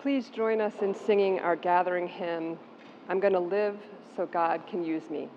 Please join us in singing our gathering hymn, I'm Gonna Live So God Can Use Me.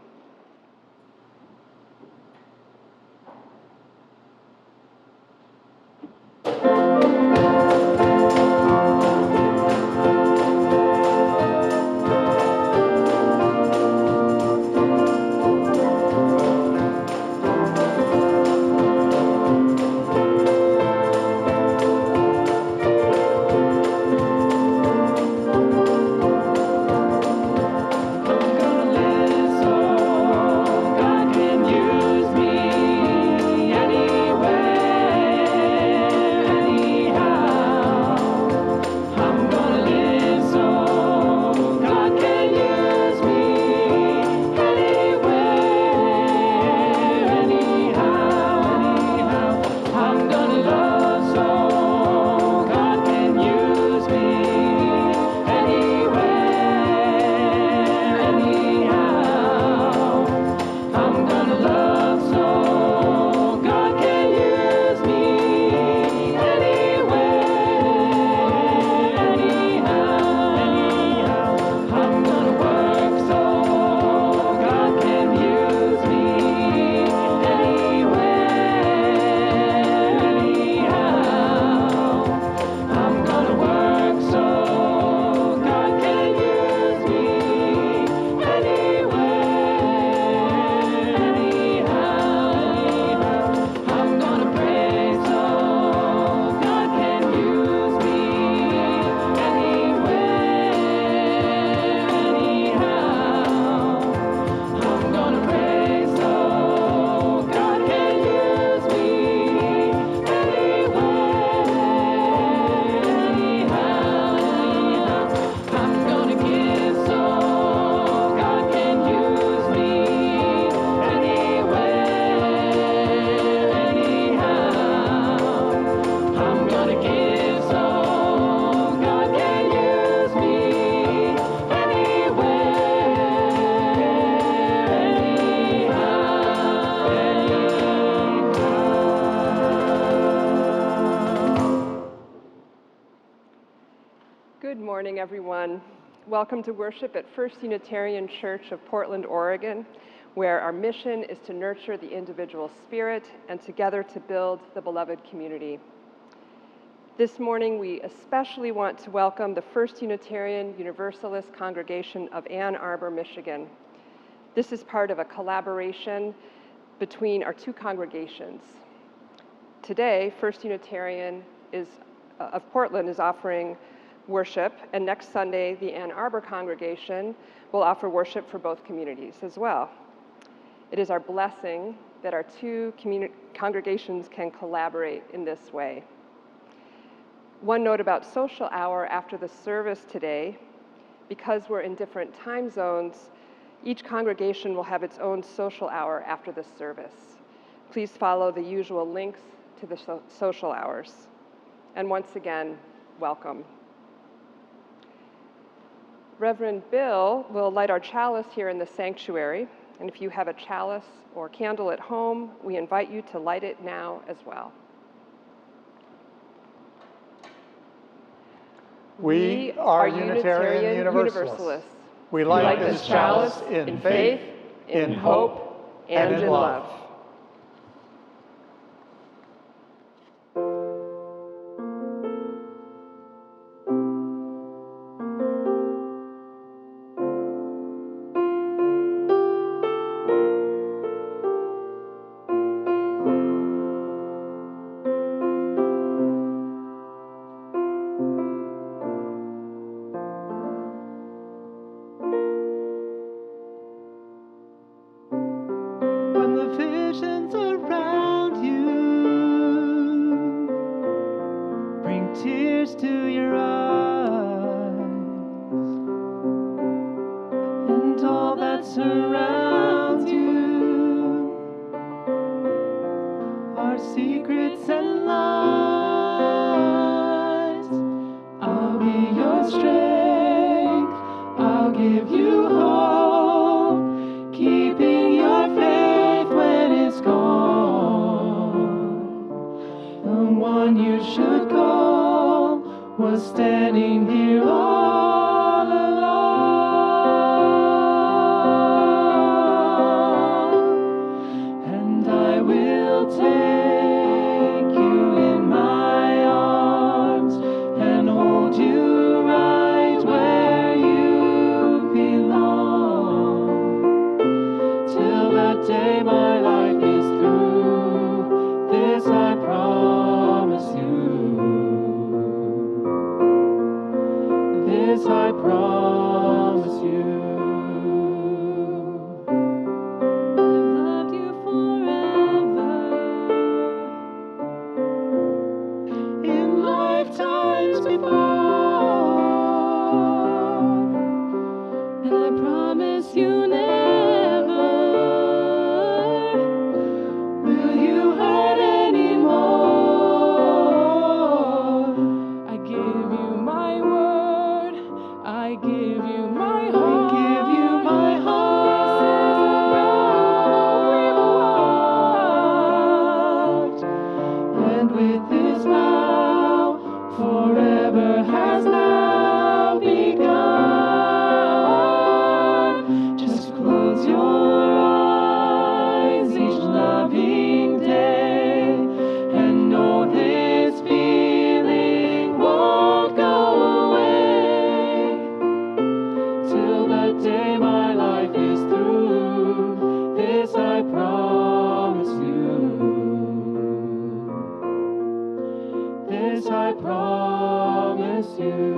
Good morning, everyone. Welcome to worship at First Unitarian Church of Portland, Oregon, where our mission is to nurture the individual spirit and together to build the beloved community. This morning, we especially want to welcome the First Unitarian Universalist congregation of Ann Arbor, Michigan. This is part of a collaboration between our two congregations. Today, First Unitarian of Portland is offering worship, and next Sunday, the Ann Arbor congregation will offer worship for both communities as well. It is our blessing that our two congregations can collaborate in this way. One note about social hour after the service today: because we're in different time zones, each congregation will have its own social hour after the service. Please follow the usual links to the social hours. And once again, welcome. Reverend Bill will light our chalice here in the sanctuary, and if you have a chalice or candle at home, we invite you to light it now as well. We are Unitarian Universalists. We light this chalice in faith, in hope, and in love. You should call was standing here all alone, and I will take you in my arms and hold you right where you belong, till that day my life is through. This I promise you. This I promise you. I've loved you forever, in lifetimes before, and I promise you never will you hurt anymore. I give you my word, I give you my heart, I give you my heart, and with this vow, forever has now begun. Just close your eyes each loving day, and know this feeling won't go away, till that day my life is through. This I promise you. This I promise you.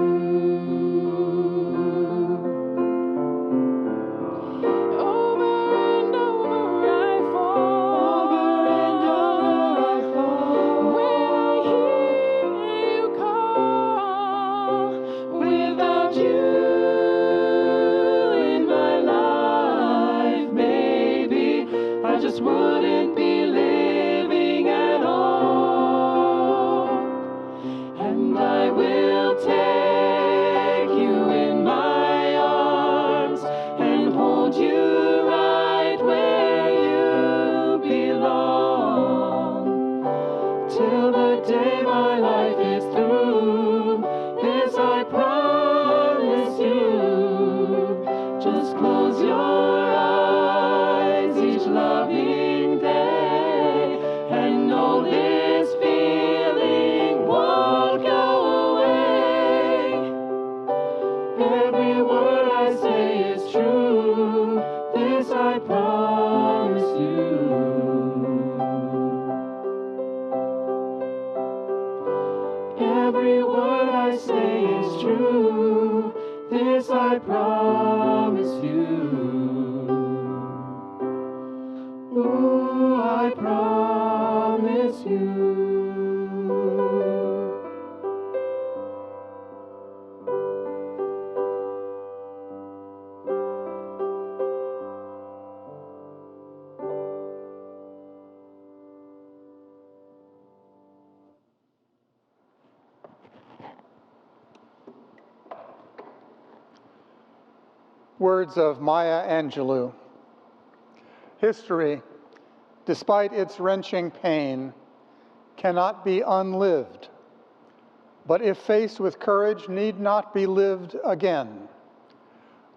Over and over I fall. Over and over I fall. When I hear you call. Without you in my life, maybe I just wouldn't be living at all. And I will take you in my arms and hold you right where you belong, till the day my life is through. This I promise you. Just close your eyes each loving day, and know this feeling won't go away. Every word I say is true. This I promise you. Every word I say is true. This I promise you. Ooh, I promise you. Words of Maya Angelou. History, despite its wrenching pain, cannot be unlived, but if faced with courage, need not be lived again.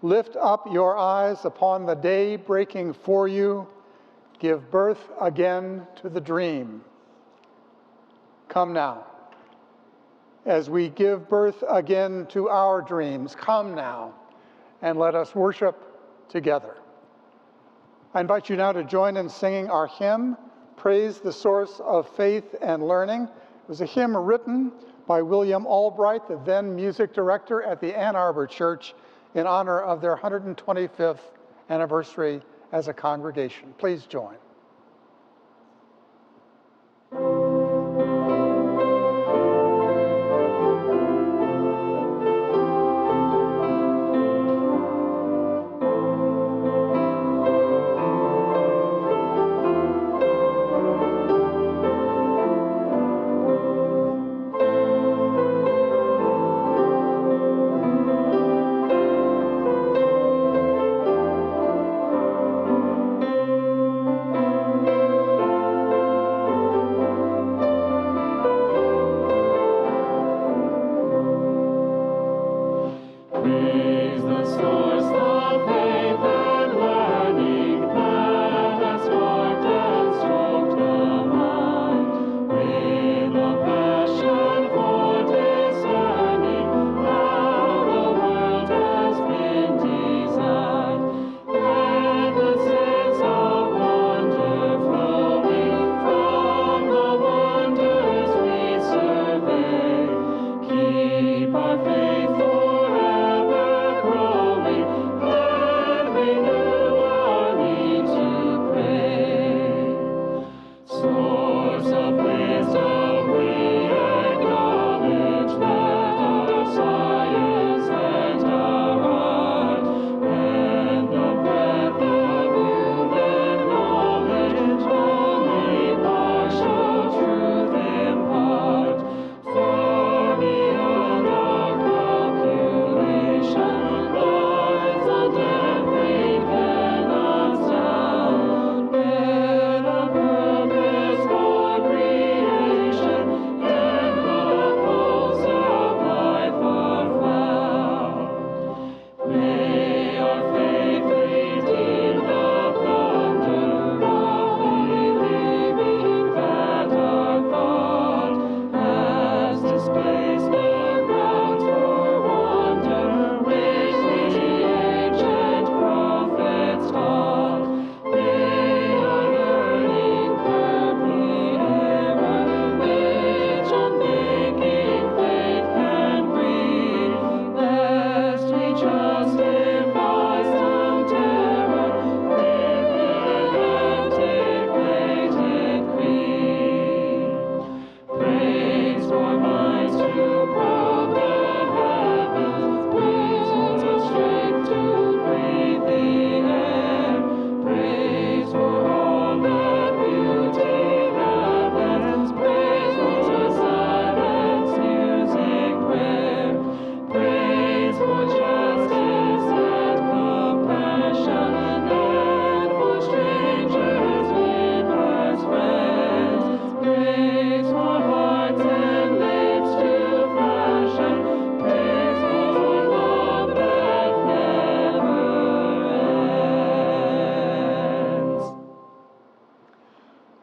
Lift up your eyes upon the day breaking for you. Give birth again to the dream. Come now. As we give birth again to our dreams, come now, and let us worship together. I invite you now to join in singing our hymn, Praise the Source of Faith and Learning. It was a hymn written by William Albright, the then music director at the Ann Arbor Church, in honor of their 125th anniversary as a congregation. Please join.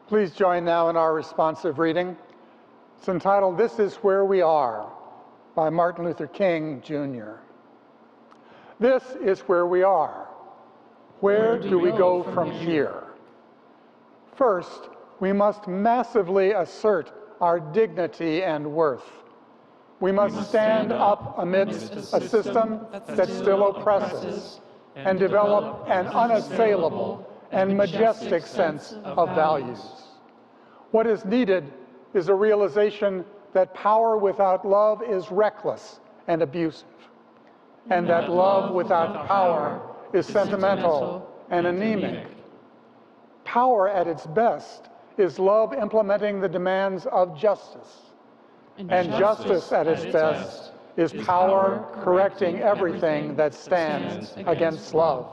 Please join now in our responsive reading. It's entitled, "This is Where We Are," by Martin Luther King, Jr. This is where we are. Where do we go from here? First, we must massively assert our dignity and worth. We must stand up amidst a system that still oppresses and develop an unassailable and majestic sense of values. What is needed is a realization that power without love is reckless and abusive, and that love without power is sentimental and anemic. Power at its best is love implementing the demands of justice. And justice at its best is power correcting everything that stands against love.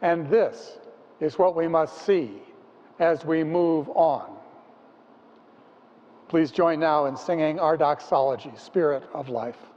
And this is what we must see as we move on. Please join now in singing our doxology, Spirit of Life.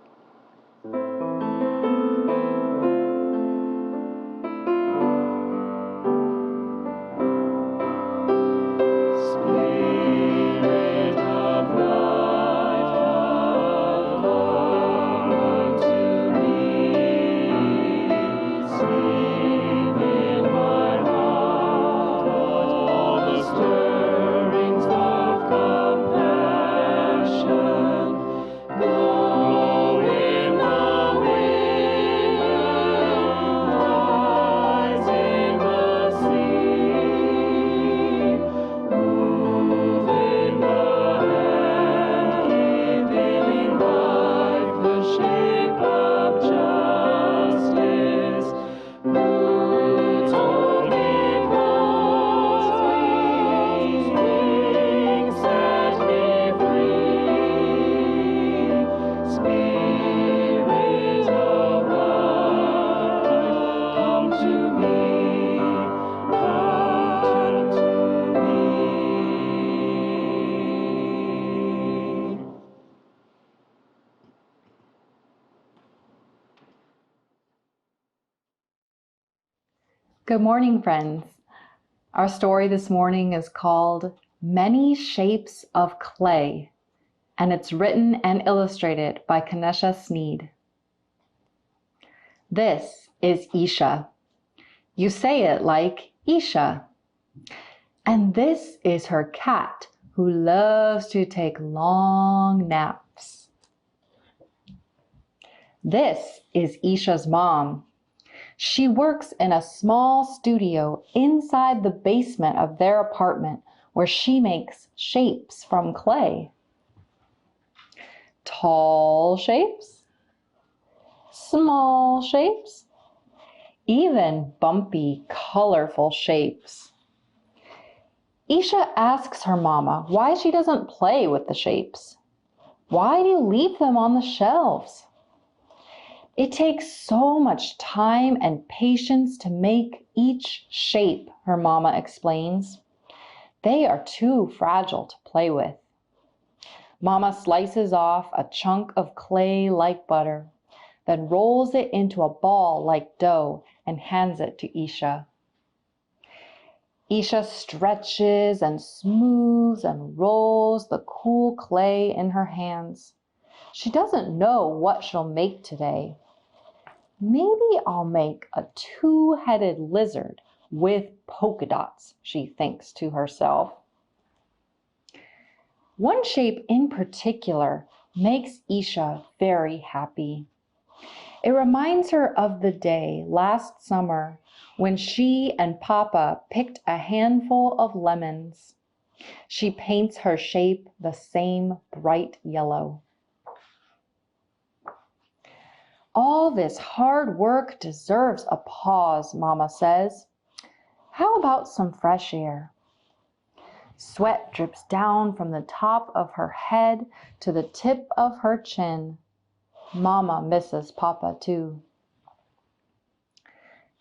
Good morning, friends. Our story this morning is called Many Shapes of Clay, and it's written and illustrated by Kanesha Sneed. This is Isha. You say it like Isha. And this is her cat, who loves to take long naps. This is Isha's mom. She works in a small studio inside the basement of their apartment where she makes shapes from clay. Tall shapes, small shapes, even bumpy, colorful shapes. Isha asks her mama why she doesn't play with the shapes. Why do you leave them on the shelves? It takes so much time and patience to make each shape, her mama explains. They are too fragile to play with. Mama slices off a chunk of clay like butter, then rolls it into a ball like dough and hands it to Isha. Isha stretches and smooths and rolls the cool clay in her hands. She doesn't know what she'll make today. Maybe I'll make a two-headed lizard with polka dots, she thinks to herself. One shape in particular makes Isha very happy. It reminds her of the day last summer when she and Papa picked a handful of lemons. She paints her shape the same bright yellow. All this hard work deserves a pause, Mama says. How about some fresh air? Sweat drips down from the top of her head to the tip of her chin. Mama misses Papa too.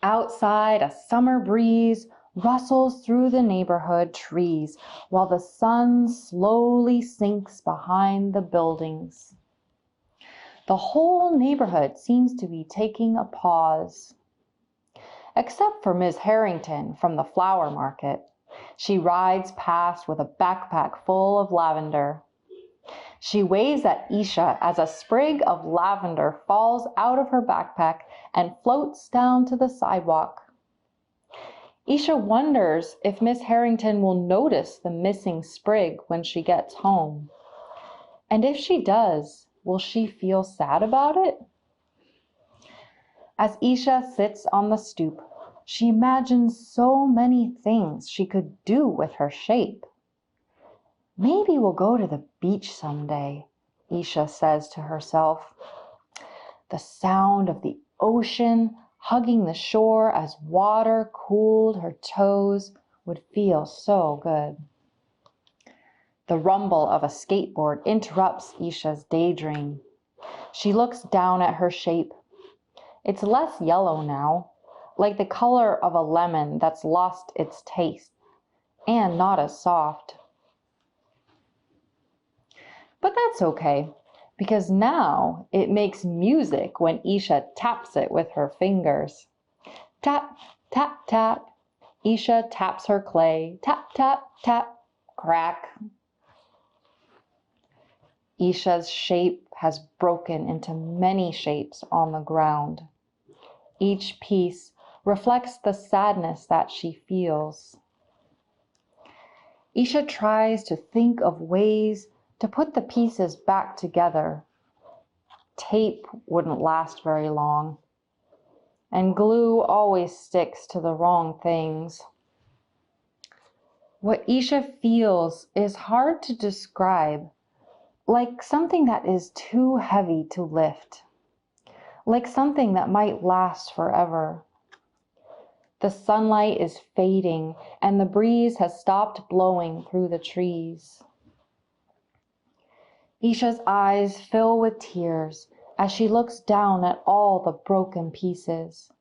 Outside, a summer breeze rustles through the neighborhood trees while the sun slowly sinks behind the buildings. The whole neighborhood seems to be taking a pause, except for Ms. Harrington from the flower market. She rides past with a backpack full of lavender. She waves at Isha as a sprig of lavender falls out of her backpack and floats down to the sidewalk. Isha wonders if Miss Harrington will notice the missing sprig when she gets home. And if she does, will she feel sad about it? As Isha sits on the stoop, she imagines so many things she could do with her shape. Maybe we'll go to the beach someday, Isha says to herself. The sound of the ocean hugging the shore as water cooled her toes would feel so good. The rumble of a skateboard interrupts Isha's daydream. She looks down at her shape. It's less yellow now, like the color of a lemon that's lost its taste, and not as soft. But that's okay, because now it makes music when Isha taps it with her fingers. Tap, tap, tap. Isha taps her clay. Tap, tap, tap. Crack. Isha's shape has broken into many shapes on the ground. Each piece reflects the sadness that she feels. Isha tries to think of ways to put the pieces back together. Tape wouldn't last very long, and glue always sticks to the wrong things. What Isha feels is hard to describe, like something that is too heavy to lift, like something that might last forever. The sunlight is fading, and the breeze has stopped blowing through the trees. Isha's eyes fill with tears as she looks down at all the broken pieces.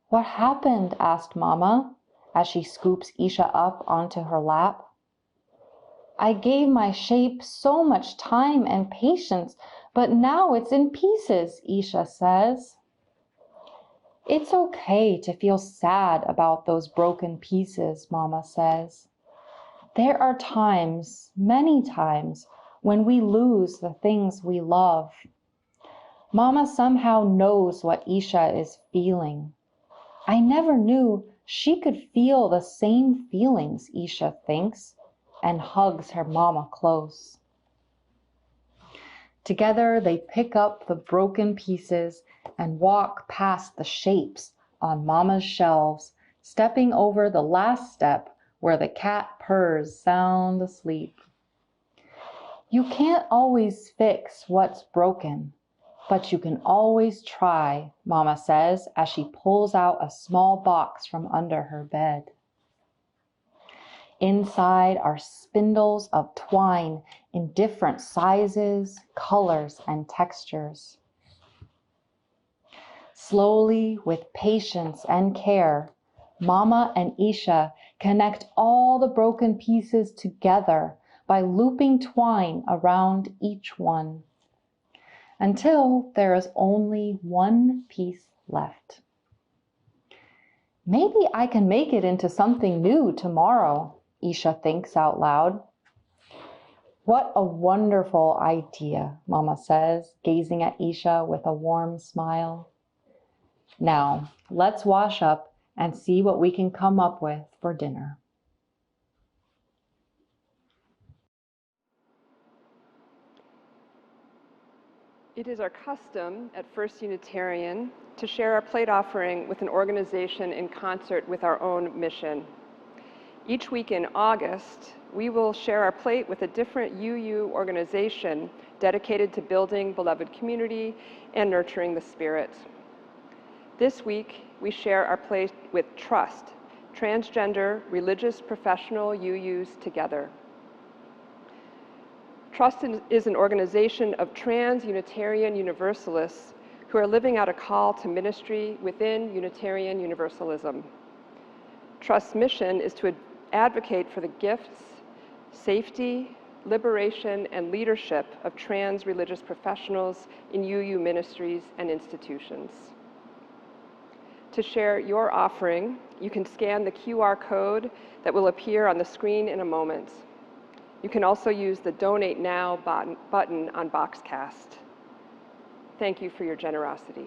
What happened? Asked Mama, as she scoops Isha up onto her lap. I gave my shape so much time and patience, but now it's in pieces, Isha says. It's okay to feel sad about those broken pieces, Mama says. There are times, many times, when we lose the things we love. Mama somehow knows what Isha is feeling. I never knew she could feel the same feelings, Isha thinks, and hugs her Mama close. Together they pick up the broken pieces and walk past the shapes on Mama's shelves, stepping over the last step where the cat purrs sound asleep. You can't always fix what's broken, but you can always try, Mama says as she pulls out a small box from under her bed. Inside are spindles of twine in different sizes, colors, and textures. Slowly, with patience and care, Mama and Isha connect all the broken pieces together by looping twine around each one, until there is only one piece left. Maybe I can make it into something new tomorrow, Isha thinks out loud. What a wonderful idea, Mama says, gazing at Isha with a warm smile. Now, let's wash up and see what we can come up with for dinner. It is our custom at First Unitarian to share our plate offering with an organization in concert with our own mission. Each week in August, we will share our plate with a different UU organization dedicated to building beloved community and nurturing the spirit. This week, we share our plate with Trust, transgender religious professional UUs together. Trust is an organization of trans Unitarian Universalists who are living out a call to ministry within Unitarian Universalism. Trust's mission is to advocate for the gifts, safety, liberation, and leadership of trans religious professionals in UU ministries and institutions. To share your offering, you can scan the QR code that will appear on the screen in a moment. You can also use the Donate Now button on Boxcast. Thank you for your generosity.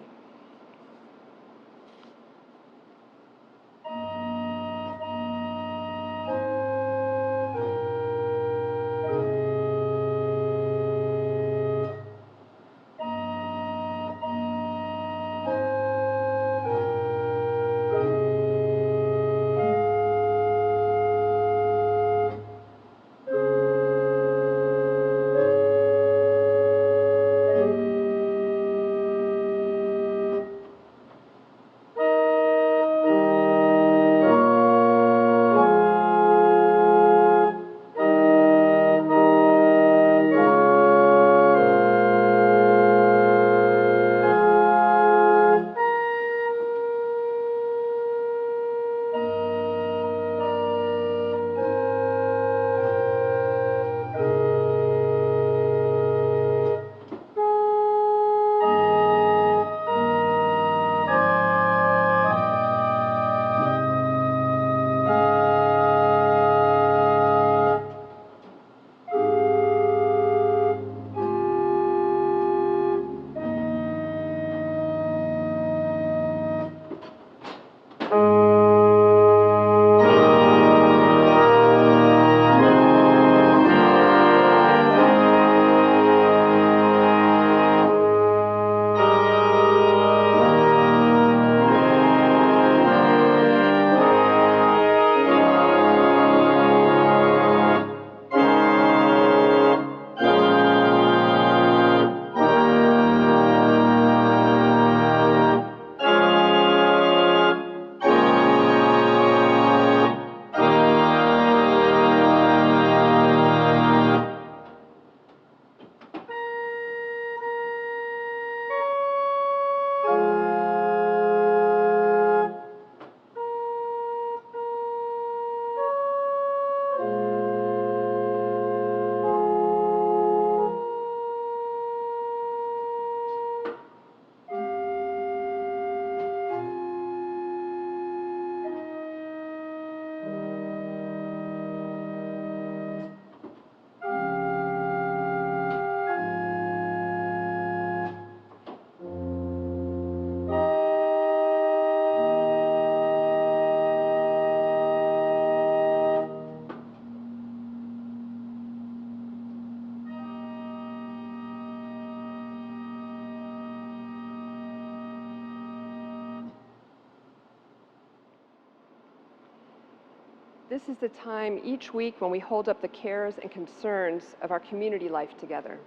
This is the time each week when we hold up the cares and concerns of our community life together.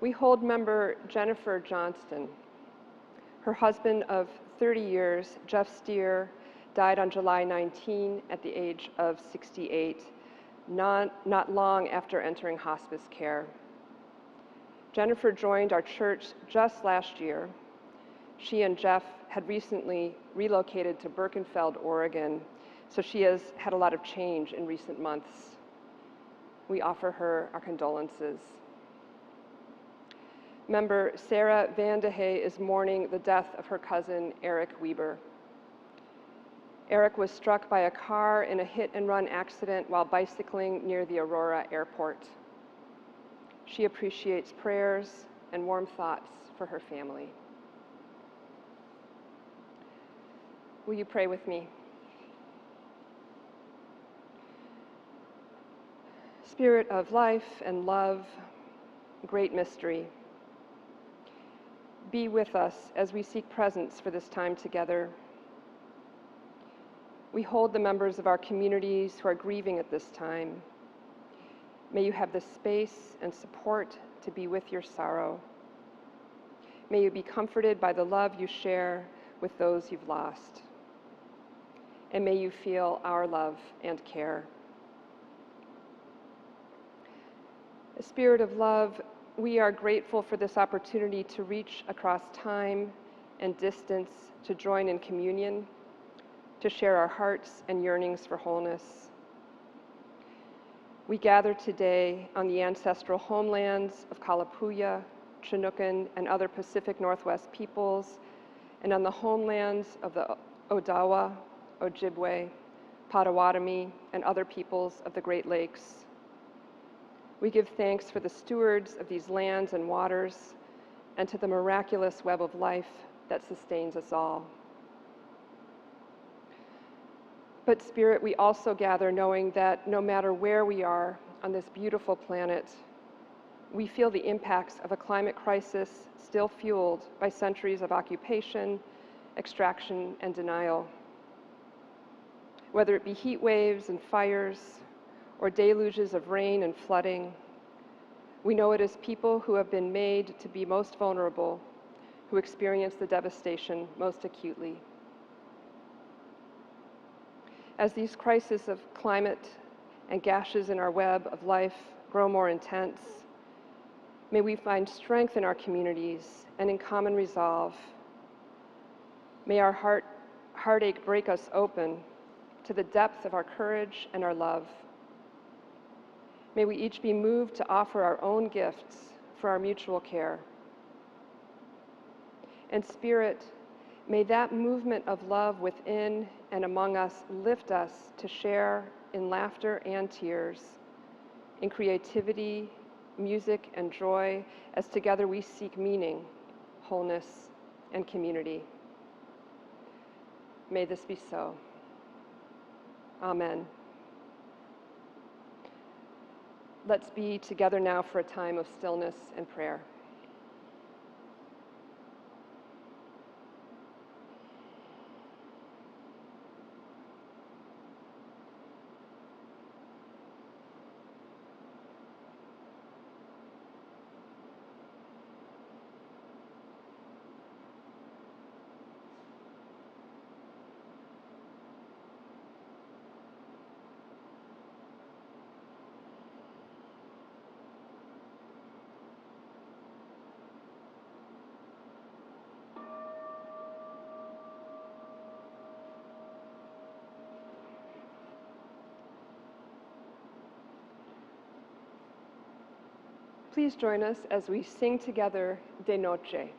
We hold member Jennifer Johnston. Her husband of 30 years, Jeff Steer, died on July 19 at the age of 68, not long after entering hospice care. Jennifer joined our church just last year. She and Jeff had recently relocated to Birkenfeld, Oregon, so she has had a lot of change in recent months. We offer her our condolences. Member Sarah Vandehay is mourning the death of her cousin, Eric Weber. Eric was struck by a car in a hit-and-run accident while bicycling near the Aurora airport. She appreciates prayers and warm thoughts for her family. Will you pray with me? Spirit of life and love, great mystery, be with us as we seek presence for this time together. We hold the members of our communities who are grieving at this time. May you have the space and support to be with your sorrow. May you be comforted by the love you share with those you've lost. And may you feel our love and care. The Spirit of love, we are grateful for this opportunity to reach across time and distance to join in communion, to share our hearts and yearnings for wholeness. We gather today on the ancestral homelands of Kalapuya, Chinookan, and other Pacific Northwest peoples and on the homelands of the Odawa, Ojibwe, Potawatomi, and other peoples of the Great Lakes. We give thanks for the stewards of these lands and waters, and to the miraculous web of life that sustains us all. But Spirit, we also gather knowing that no matter where we are on this beautiful planet, we feel the impacts of a climate crisis still fueled by centuries of occupation, extraction, and denial. Whether it be heat waves and fires, or deluges of rain and flooding, we know it is people who have been made to be most vulnerable who experience the devastation most acutely. As these crises of climate and gashes in our web of life grow more intense, may we find strength in our communities and in common resolve. May our heartache break us open to the depth of our courage and our love. May we each be moved to offer our own gifts for our mutual care. And Spirit, may that movement of love within and among us lift us to share in laughter and tears, in creativity, music, and joy, as together we seek meaning, wholeness, and community. May this be so. Amen. Let's be together now for a time of stillness and prayer. Please join us as we sing together De Noche.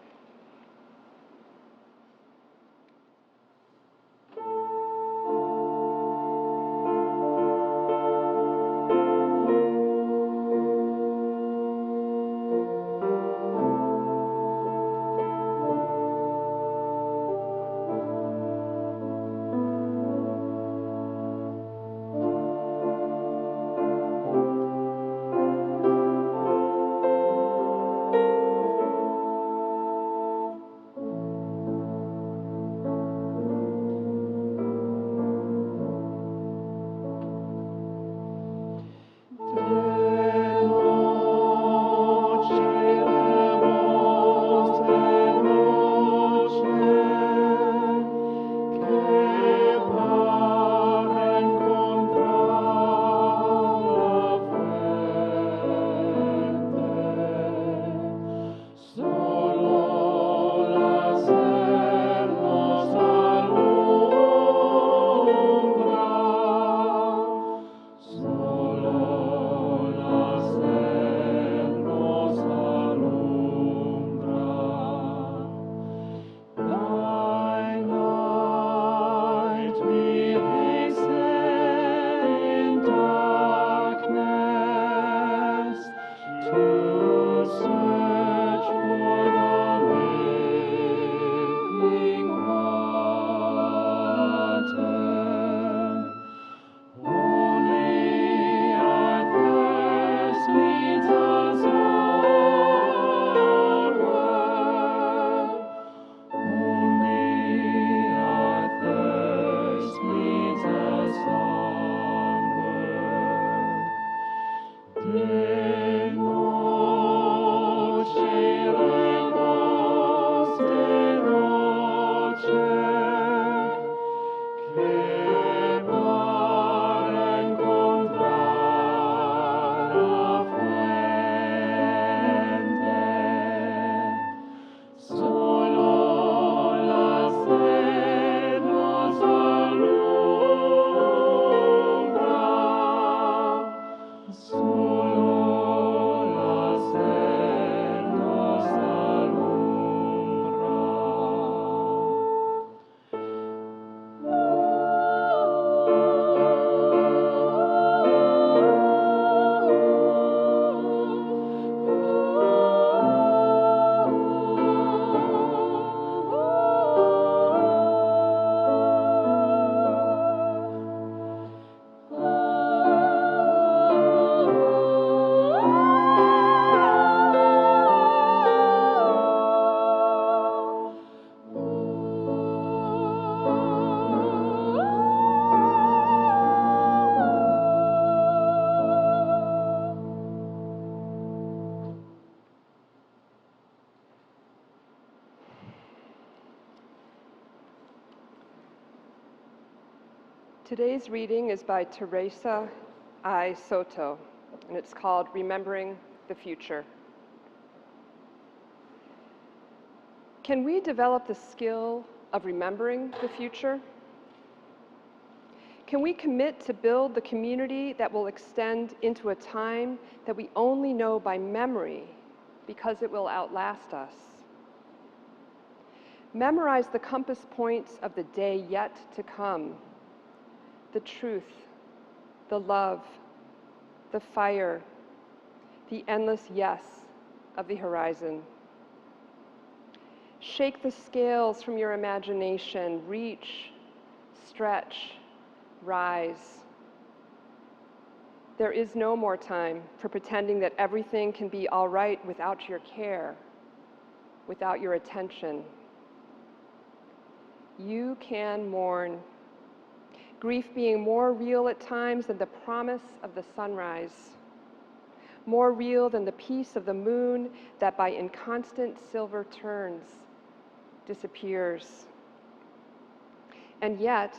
Today's reading is by Theresa I. Soto, and it's called Remembering the Future. Can we develop the skill of remembering the future? Can we commit to build the community that will extend into a time that we only know by memory because it will outlast us? Memorize the compass points of the day yet to come, the truth, the love, the fire, the endless yes of the horizon. Shake the scales from your imagination, reach, stretch, rise. There is no more time for pretending that everything can be all right without your care, without your attention. You can mourn, grief being more real at times than the promise of the sunrise, more real than the peace of the moon that by inconstant silver turns disappears. And yet,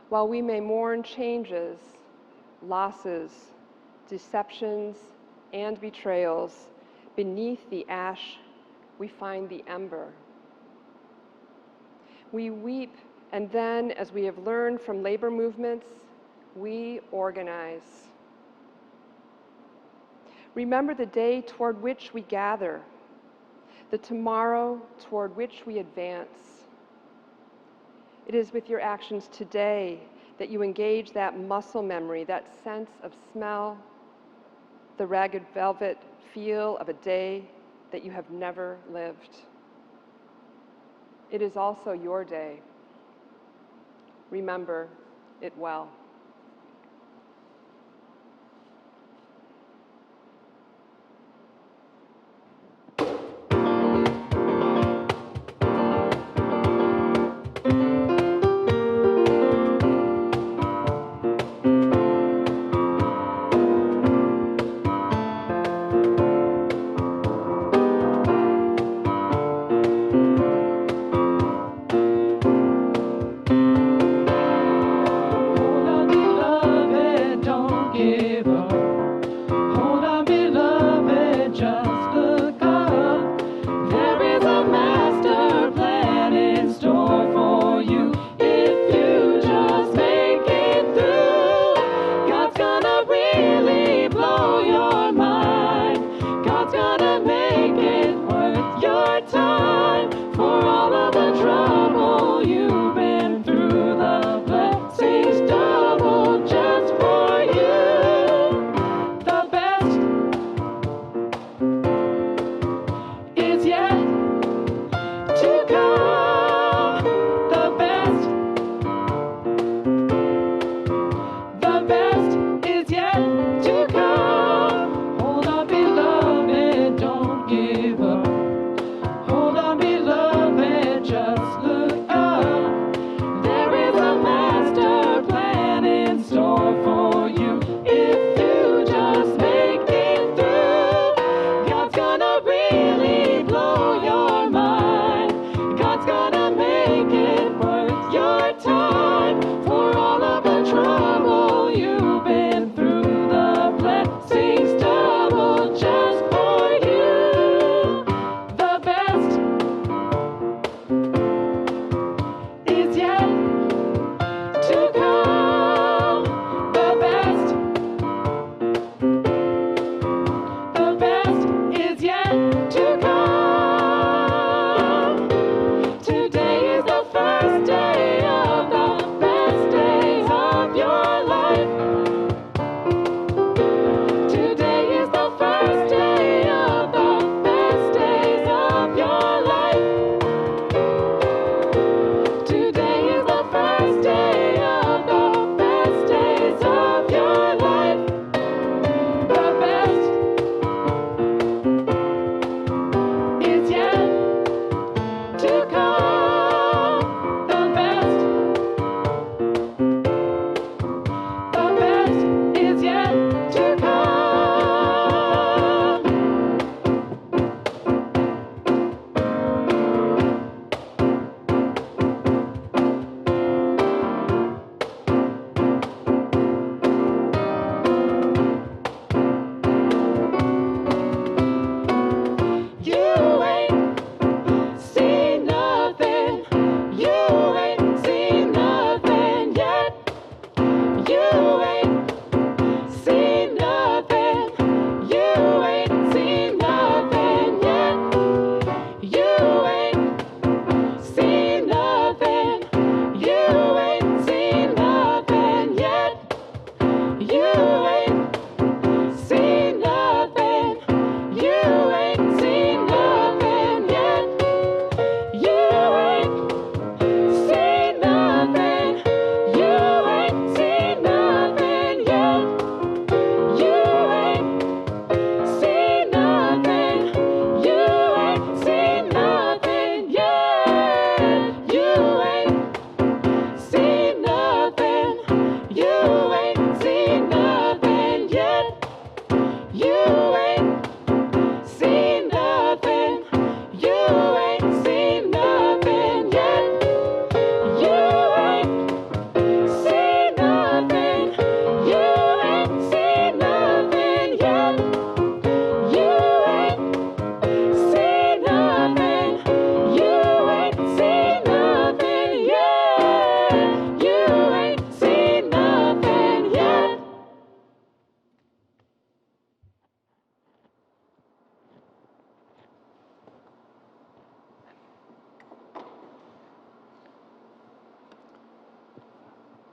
while we may mourn changes, losses, deceptions, and betrayals, beneath the ash, we find the ember. We weep, and then, as we have learned from labor movements, we organize. Remember the day toward which we gather, the tomorrow toward which we advance. It is with your actions today that you engage that muscle memory, that sense of smell, the ragged velvet feel of a day that you have never lived. It is also your day. Remember it well. Hold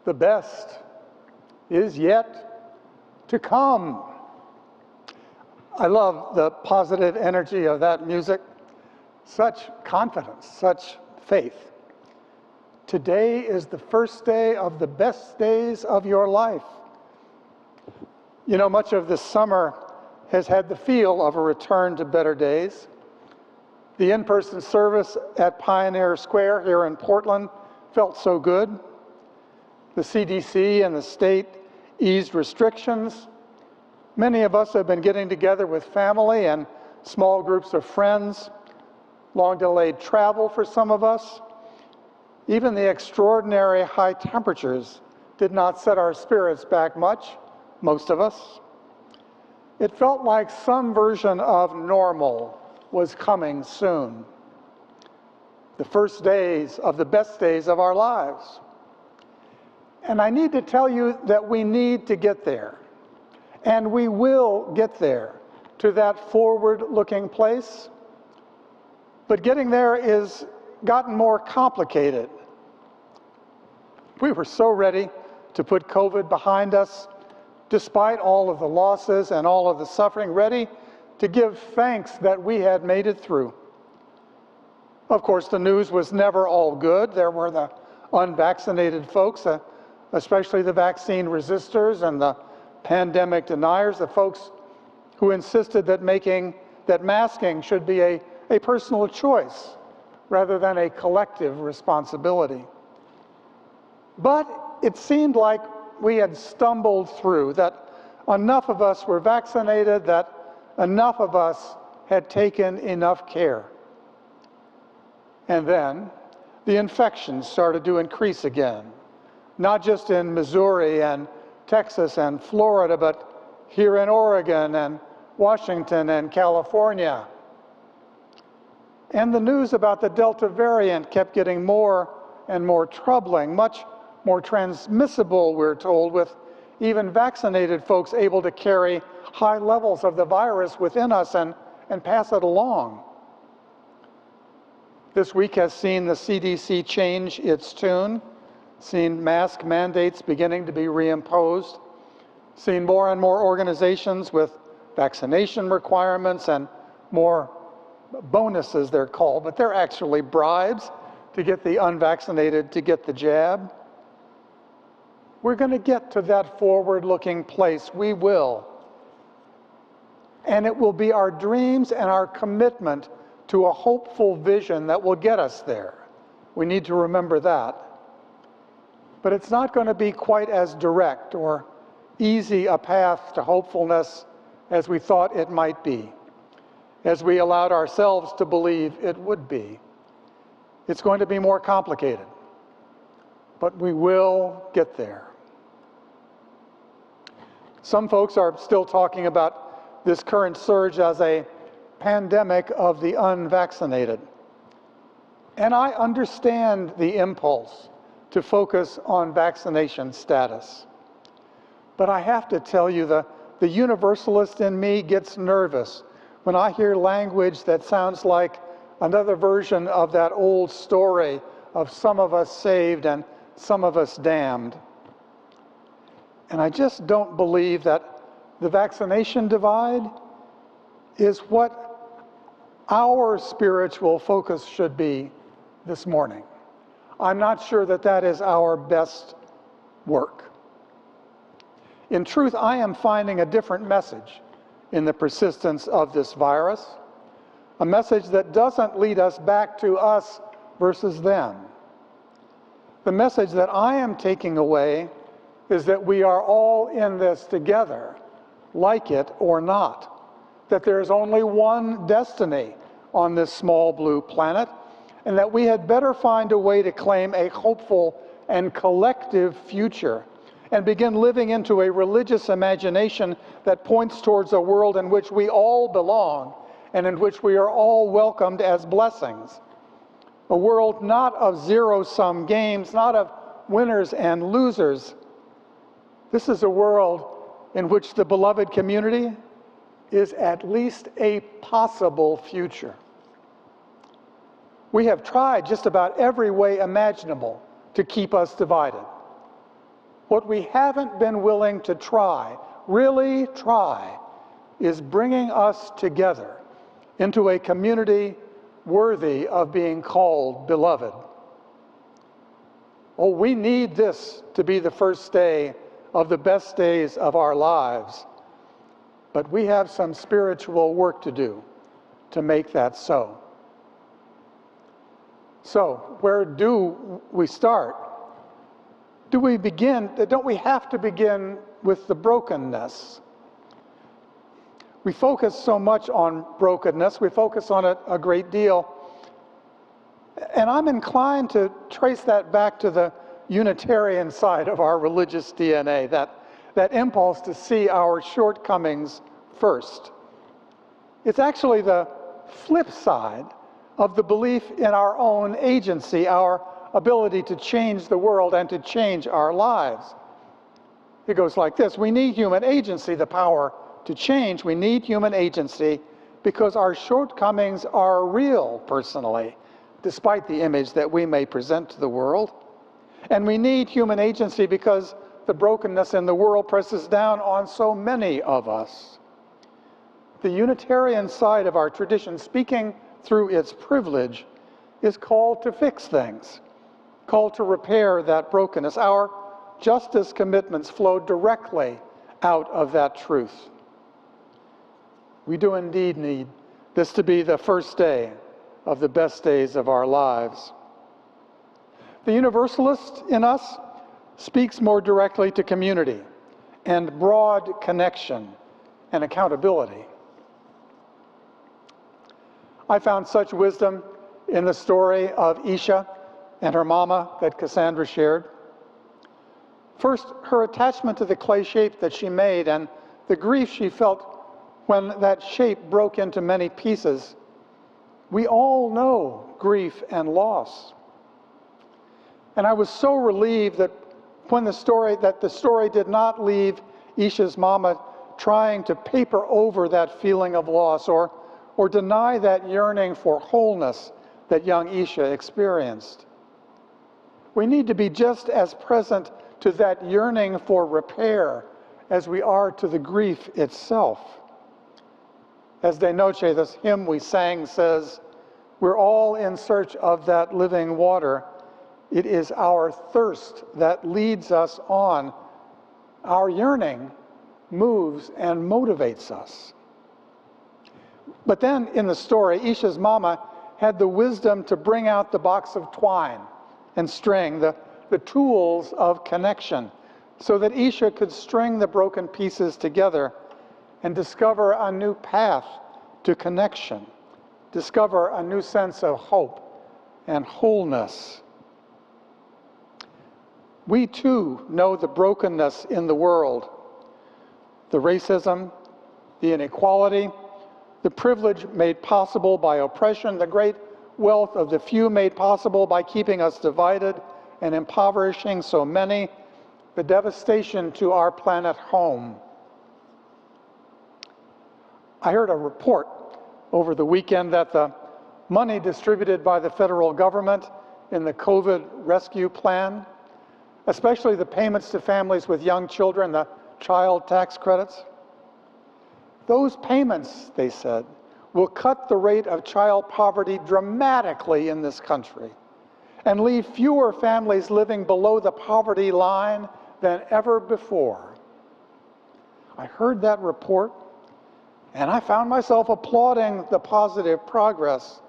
The best is yet to come. I love the positive energy of that music. Such confidence, such faith. Today is the first day of the best days of your life. You know, much of this summer has had the feel of a return to better days. The in-person service at Pioneer Square here in Portland felt so good. The CDC and the state eased restrictions. Many of us have been getting together with family and small groups of friends. Long-delayed travel for some of us. Even the extraordinary high temperatures did not set our spirits back much, most of us. It felt like some version of normal was coming soon. The first days of the best days of our lives. And I need to tell you that we need to get there. And we will get there, to that forward-looking place. But getting there is gotten more complicated. We were so ready to put COVID behind us, despite all of the losses and all of the suffering, ready to give thanks that we had made it through. Of course, the news was never all good. There were the unvaccinated folks, especially the vaccine resistors and the pandemic deniers, the folks who insisted that masking should be a personal choice rather than a collective responsibility. But it seemed like we had stumbled through, that enough of us were vaccinated, that enough of us had taken enough care. And then the infections started to increase again, not just in Missouri and Texas and Florida, but here in Oregon and Washington and California. And the news about the Delta variant kept getting more and more troubling, much more transmissible, we're told, with even vaccinated folks able to carry high levels of the virus within us and pass it along. This week has seen the CDC change its tune, seen mask mandates beginning to be reimposed, seen more and more organizations with vaccination requirements and more bonuses, they're called, but they're actually bribes to get the unvaccinated to get the jab. We're going to get to that forward-looking place. We will. And it will be our dreams and our commitment to a hopeful vision that will get us there. We need to remember that. But it's not going to be quite as direct or easy a path to hopefulness as we thought it might be, as we allowed ourselves to believe it would be. It's going to be more complicated, but we will get there. Some folks are still talking about this current surge as a pandemic of the unvaccinated. And I understand the impulse to focus on vaccination status. But I have to tell you, the Universalist in me gets nervous when I hear language that sounds like another version of that old story of some of us saved and some of us damned. And I just don't believe that the vaccination divide is what our spiritual focus should be this morning. I'm not sure that that is our best work. In truth, I am finding a different message in the persistence of this virus, a message that doesn't lead us back to us versus them. The message that I am taking away is that we are all in this together, like it or not, that there is only one destiny on this small blue planet, and that we had better find a way to claim a hopeful and collective future and begin living into a religious imagination that points towards a world in which we all belong and in which we are all welcomed as blessings. A world not of zero-sum games, not of winners and losers. This is a world in which the beloved community is at least a possible future. We have tried just about every way imaginable to keep us divided. What we haven't been willing to try, really try, is bringing us together into a community worthy of being called beloved. Oh, we need this to be the first day of the best days of our lives, but we have some spiritual work to do to make that so. So, where do we start? Don't we have to begin with the brokenness? We focus so much on brokenness, we focus on it a great deal. And I'm inclined to trace that back to the Unitarian side of our religious DNA, that impulse to see our shortcomings first. It's actually the flip side of the belief in our own agency, our ability to change the world and to change our lives. It goes like this: we need human agency, the power to change. We need human agency because our shortcomings are real personally, despite the image that we may present to the world. And we need human agency because the brokenness in the world presses down on so many of us. The Unitarian side of our tradition, speaking through its privilege, is called to fix things, called to repair that brokenness. Our justice commitments flow directly out of that truth. We do indeed need this to be the first day of the best days of our lives. The Universalist in us speaks more directly to community and broad connection and accountability. I found such wisdom in the story of Isha and her mama that Cassandra shared. First, her attachment to the clay shape that she made and the grief she felt when that shape broke into many pieces. We all know grief and loss. And I was so relieved that the story did not leave Isha's mama trying to paper over that feeling of loss or deny that yearning for wholeness that young Isha experienced. We need to be just as present to that yearning for repair as we are to the grief itself. As De Noche, this hymn we sang, says, we're all in search of that living water. It is our thirst that leads us on. Our yearning moves and motivates us. But then in the story, Isha's mama had the wisdom to bring out the box of twine and string, the tools of connection, so that Isha could string the broken pieces together and discover a new path to connection, discover a new sense of hope and wholeness. We too know the brokenness in the world, the racism, the inequality, the privilege made possible by oppression, the great wealth of the few made possible by keeping us divided and impoverishing so many, the devastation to our planet home. I heard a report over the weekend that the money distributed by the federal government in the COVID rescue plan, especially the payments to families with young children, the child tax credits, those payments, they said, will cut the rate of child poverty dramatically in this country and leave fewer families living below the poverty line than ever before. I heard that report and I found myself applauding the positive progress,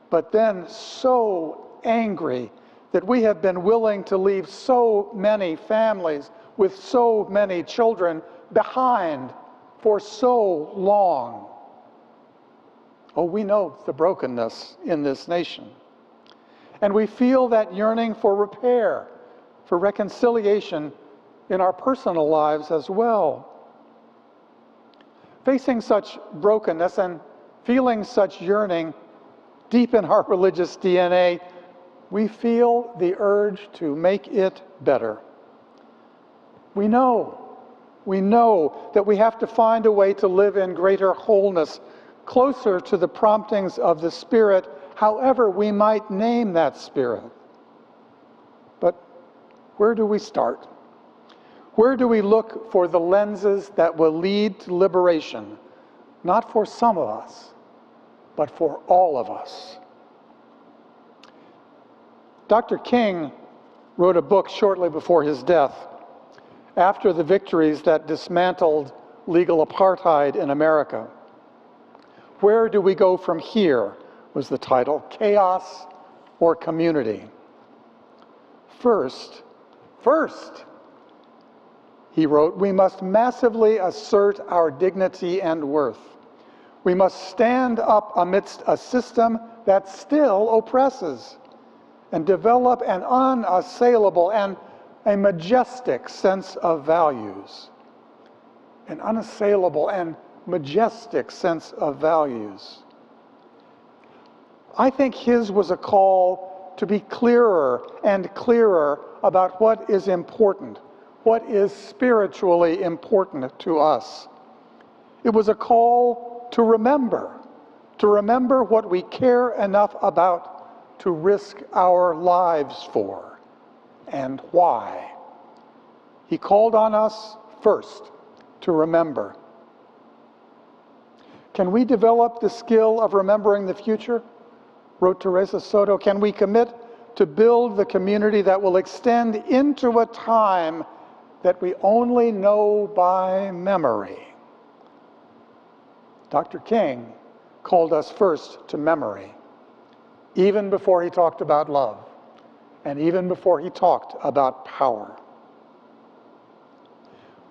but then so angry that we have been willing to leave so many families with so many children behind for so long. Oh, we know the brokenness in this nation. And we feel that yearning for repair, for reconciliation in our personal lives as well. Facing such brokenness and feeling such yearning deep in our religious DNA, we feel the urge to make it better. We know that we have to find a way to live in greater wholeness, closer to the promptings of the Spirit, however we might name that Spirit. But where do we start? Where do we look for the lenses that will lead to liberation, not for some of us, but for all of us? Dr. King wrote a book shortly before his death, after the victories that dismantled legal apartheid in America. Where do we go from here was the title, Chaos or Community? First, he wrote, we must massively assert our dignity and worth. We must stand up amidst a system that still oppresses and develop an unassailable and a majestic sense of values. An unassailable and majestic sense of values. I think his was a call to be clearer and clearer about what is important, what is spiritually important to us. It was a call to remember what we care enough about to risk our lives for, and why. He called on us first to remember. Can we develop the skill of remembering the future? Wrote Theresa Soto. Can we commit to build the community that will extend into a time that we only know by memory? Dr. King called us first to memory, even before he talked about love, and even before he talked about power.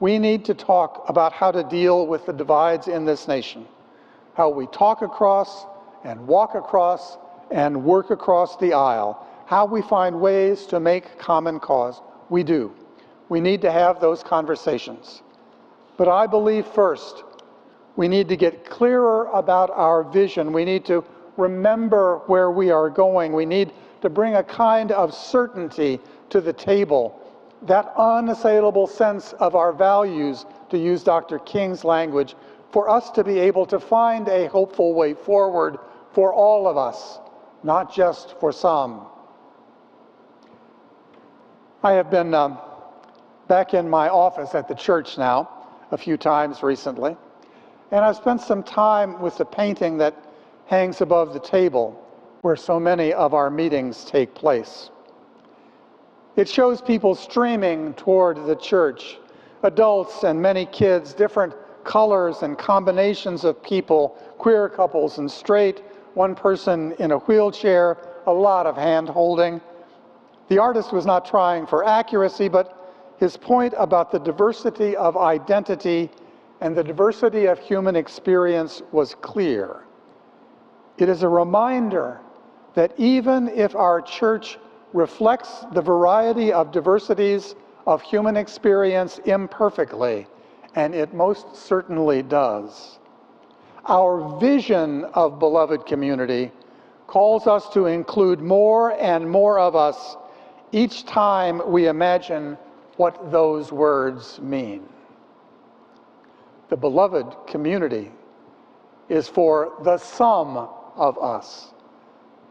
We need to talk about how to deal with the divides in this nation, how we talk across and walk across and work across the aisle, how we find ways to make common cause. We do. We need to have those conversations. But I believe first, we need to get clearer about our vision. We need to remember where we are going. We need to bring a kind of certainty to the table, that unassailable sense of our values, to use Dr. King's language, for us to be able to find a hopeful way forward for all of us, not just for some. I have been back in my office at the church now a few times recently, and I've spent some time with the painting that hangs above the table where so many of our meetings take place. It shows people streaming toward the church, adults and many kids, different colors and combinations of people, queer couples and straight, one person in a wheelchair, a lot of hand-holding. The artist was not trying for accuracy, but his point about the diversity of identity and the diversity of human experience was clear. It is a reminder that even if our church reflects the variety of diversities of human experience imperfectly, and it most certainly does, our vision of beloved community calls us to include more and more of us each time we imagine what those words mean. The beloved community is for the sum of us,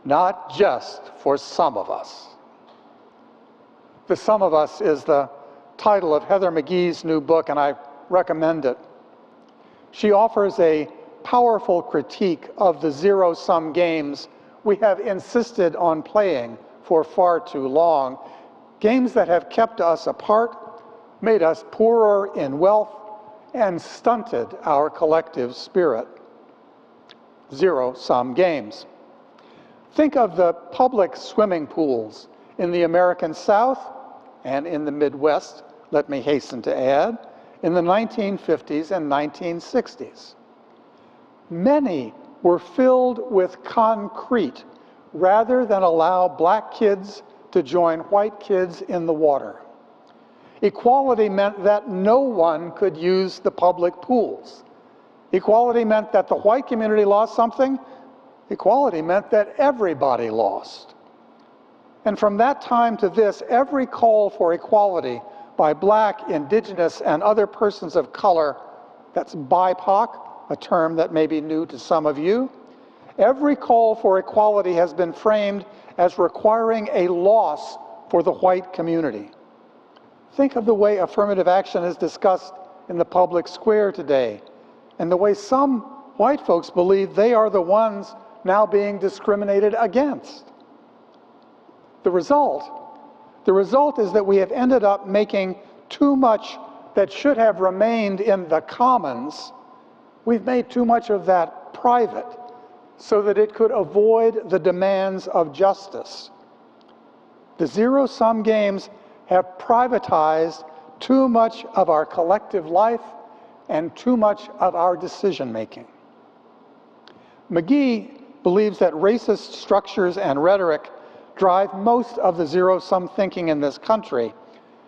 not just for some of us. The Sum of Us is the title of Heather McGee's new book, and I recommend it. She offers a powerful critique of the zero-sum games we have insisted on playing for far too long, games that have kept us apart, made us poorer in wealth, and stunted our collective spirit. Zero-sum games. Think of the public swimming pools in the American South and in the Midwest, let me hasten to add, in the 1950s and 1960s. Many were filled with concrete rather than allow black kids to join white kids in the water. Equality meant that no one could use the public pools. Equality meant that the white community lost something. Equality meant that everybody lost. And from that time to this, every call for equality by black, indigenous, and other persons of color, that's BIPOC, a term that may be new to some of you, every call for equality has been framed as requiring a loss for the white community. Think of the way affirmative action is discussed in the public square today, and the way some white folks believe they are the ones now being discriminated against. The result is that we have ended up making too much that should have remained in the commons. We've made too much of that private so that it could avoid the demands of justice. The zero-sum games have privatized too much of our collective life and too much of our decision-making. McGee believes that racist structures and rhetoric drive most of the zero-sum thinking in this country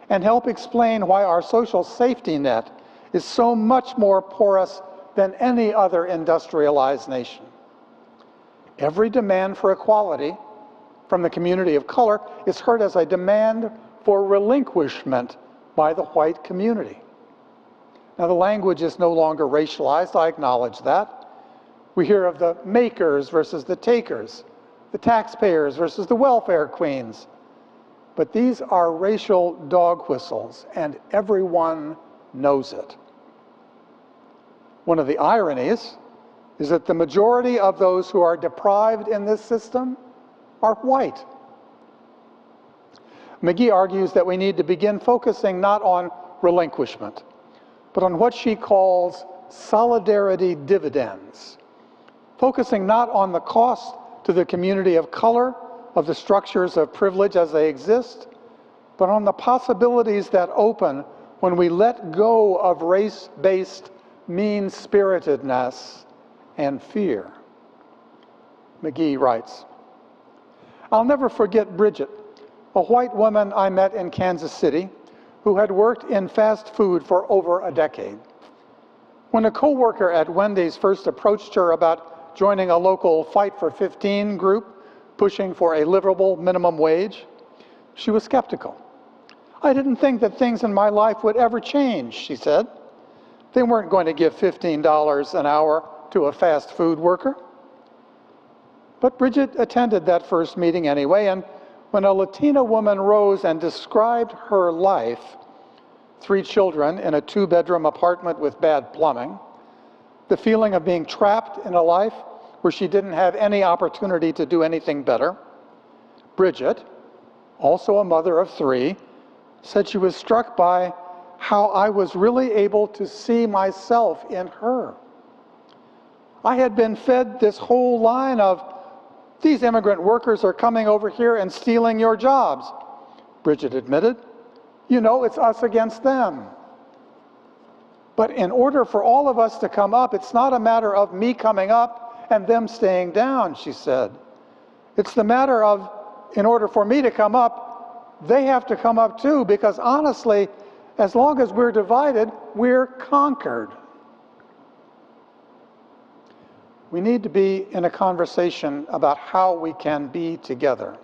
and help explain why our social safety net is so much more porous than any other industrialized nation. Every demand for equality from the community of color is heard as a demand for relinquishment by the white community. Now, the language is no longer racialized, I acknowledge that. We hear of the makers versus the takers, the taxpayers versus the welfare queens. But these are racial dog whistles, and everyone knows it. One of the ironies is that the majority of those who are deprived in this system are white. McGee argues that we need to begin focusing not on relinquishment, but on what she calls solidarity dividends, focusing not on the cost to the community of color of the structures of privilege as they exist, but on the possibilities that open when we let go of race-based mean-spiritedness and fear. McGee writes, "I'll never forget Bridget, a white woman I met in Kansas City who had worked in fast food for over a decade. When a coworker at Wendy's first approached her about joining a local Fight for 15 group pushing for a livable minimum wage, she was skeptical. I didn't think that things in my life would ever change, she said. They weren't going to give $15 an hour to a fast food worker. But Bridget attended that first meeting anyway, and when a Latina woman rose and described her life, 3 children in a 2-bedroom apartment with bad plumbing, the feeling of being trapped in a life where she didn't have any opportunity to do anything better, Bridget, also a mother of 3, said she was struck by how I was really able to see myself in her. I had been fed this whole line of, these immigrant workers are coming over here and stealing your jobs. Bridget admitted, you know, it's us against them. But in order for all of us to come up, it's not a matter of me coming up and them staying down, she said. It's the matter of, in order for me to come up, they have to come up too, because honestly, as long as we're divided, we're conquered. We need to be in a conversation about how we can be together,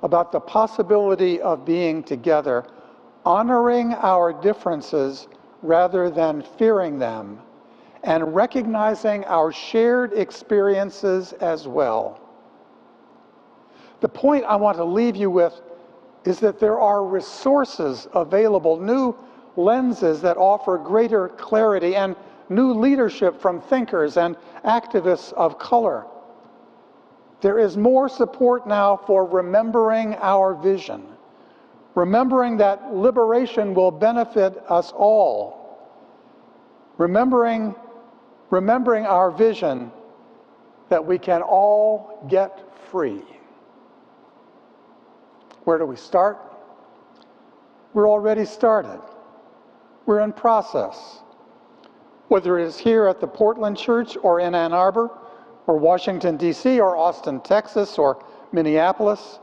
about the possibility of being together, honoring our differences rather than fearing them, and recognizing our shared experiences as well. The point I want to leave you with is that there are resources available, new lenses that offer greater clarity, and new leadership from thinkers and activists of color. There is more support now for remembering our vision, remembering that liberation will benefit us all, remembering our vision that we can all get free. Where do we start? We're already started. We're in process. Whether it is here at the Portland Church or in Ann Arbor or Washington, D.C. or Austin, Texas or Minneapolis,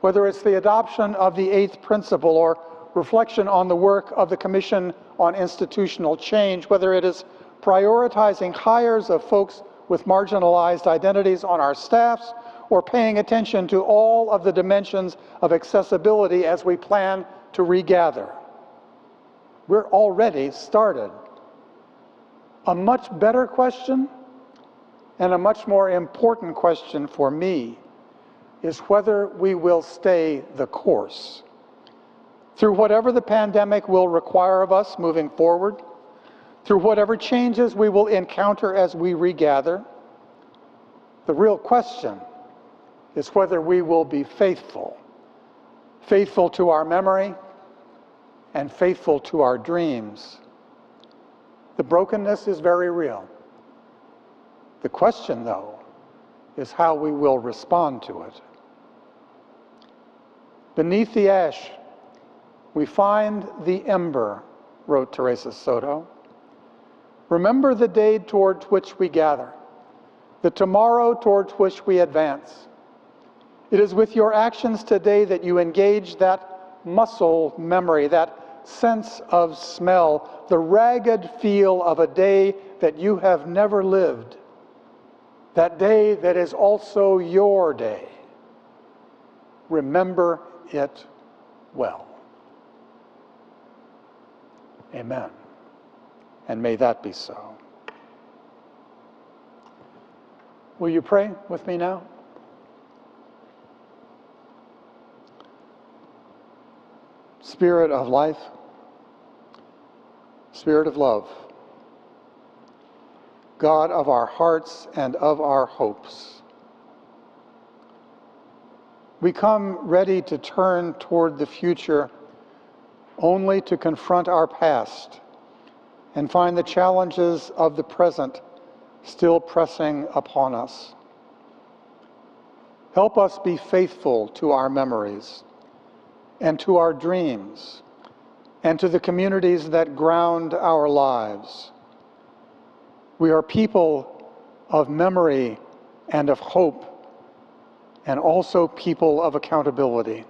whether it's the adoption of the 8th principle or reflection on the work of the Commission on Institutional Change, whether it is prioritizing hires of folks with marginalized identities on our staffs, or paying attention to all of the dimensions of accessibility as we plan to regather. We're already started. A much better question, and a much more important question for me, is whether we will stay the course. Through whatever the pandemic will require of us moving forward, through whatever changes we will encounter as we regather, the real question is whether we will be faithful. Faithful to our memory and faithful to our dreams. The brokenness is very real. The question, though, is how we will respond to it. Beneath the ash, we find the ember, wrote Teresa Soto. Remember the day toward which we gather, the tomorrow toward which we advance. It is with your actions today that you engage that muscle memory, that sense of smell, the ragged feel of a day that you have never lived, that day that is also your day. Remember it well. Amen. And may that be so. Will you pray with me now? Spirit of life, Spirit of love, God of our hearts and of our hopes, we come ready to turn toward the future only to confront our past and find the challenges of the present still pressing upon us. Help us be faithful to our memories and to our dreams and to the communities that ground our lives. We are people of memory and of hope, and also people of accountability.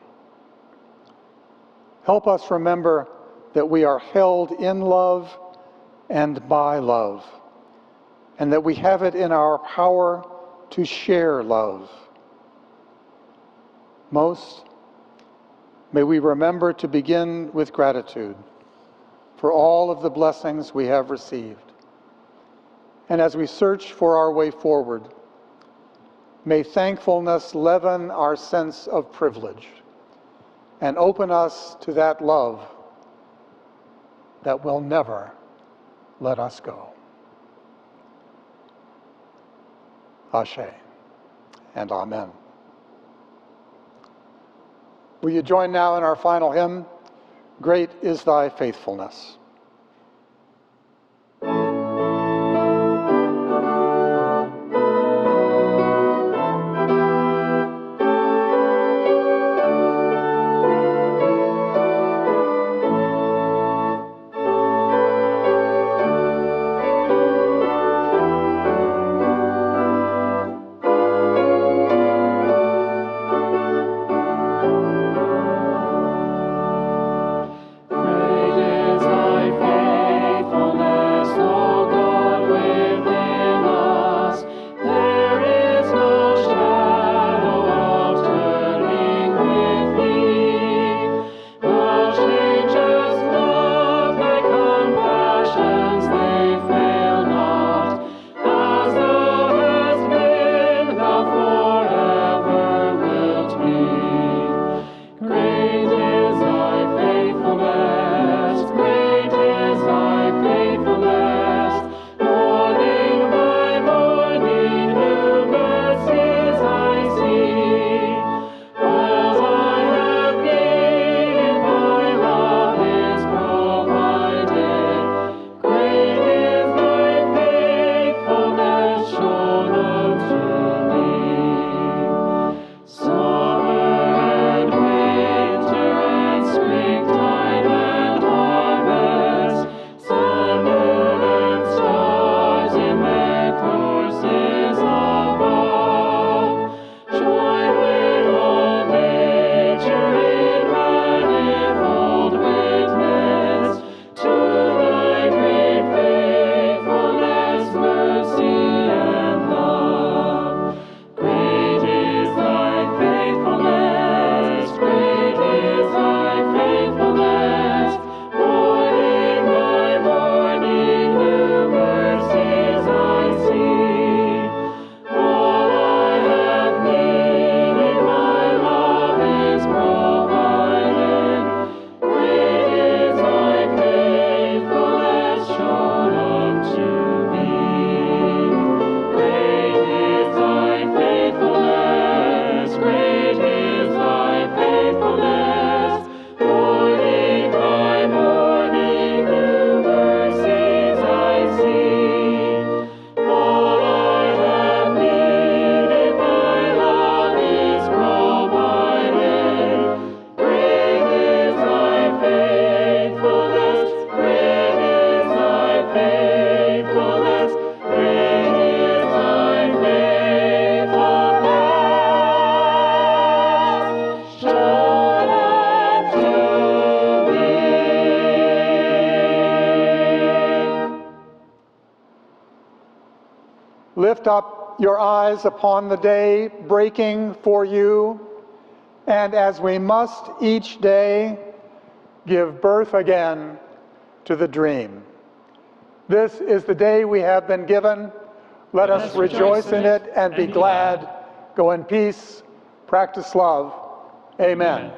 Help us remember that we are held in love and by love, and that we have it in our power to share love. Most, may we remember to begin with gratitude for all of the blessings we have received. And as we search for our way forward, may thankfulness leaven our sense of privilege and open us to that love that will never let us go. Ashe and Amen. Will you join now in our final hymn, Great is Thy Faithfulness. Great is thy Lift up your eyes upon the day breaking for you, and as we must each day, give birth again to the dream. This is the day we have been given. Let us rejoice in it and be glad. Go in peace, practice love. Amen.